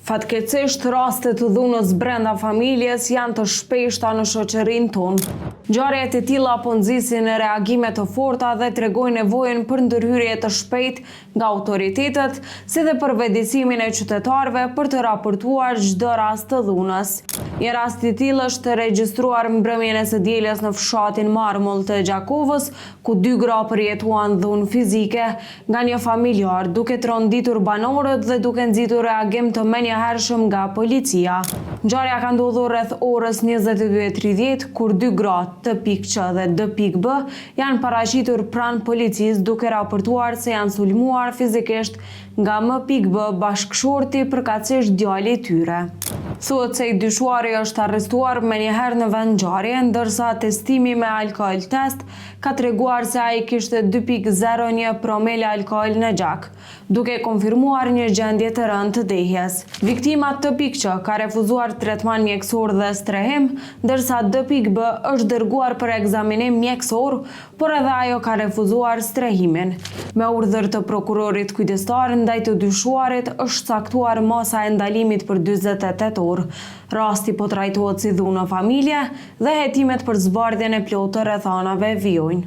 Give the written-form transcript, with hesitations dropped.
Fatkeqësisht, rastet të dhunës brenda familjes janë të shpeshta në shoqërinë tonë. Ngjarjet e tilla po nxisin reagime të forta dhe tregojnë nevojën për ndërhyrje të shpejtë nga autoritetet, si dhe për vetëdijsimin e qytetarëve për të raportuar çdo rast të dhunës. Një rast i tillë është regjistruar mbrëmjen e së dielës në fshatin Marmull të Gjakovës, ku 2 gra përjetuan dhunë fizike nga një familjar, duke tronditur banorët dhe duke nxitur reagim të menjëhershëm nga policia. Ngjarja ka ndodhur rreth orës 22:30, kur 2 gra, T.Q dhe D.B, janë paraqitur pranë policisë duke raportuar se janë sulmuar fizikisht nga M.B, bashkëshorti përkatësisht djali i tyre. Thuhet se i dyshuari është arrestuar menjëherë në vend ngjarje, ndërsa testimi me alkool test ka treguar se ai kishte 2.01 promile alkool në gjak, duke konfirmuar një gjendje të rëndë të dehjes. Viktima T.Q ka refuzuar tretman mjekësor dhe strehim, ndërsa D.B është dërguar për ekzaminim mjekësor, por edhe ajo ka refuzuar strehimin. Me urdhër të prokurorit kujdestar ndaj të dyshuarit është caktuar masa e ndalimit për 48 orë. Rasti po trajtohet si dhunë në familje dhe hetimet për zbardhjen e plotë të rrethanave vijojnë.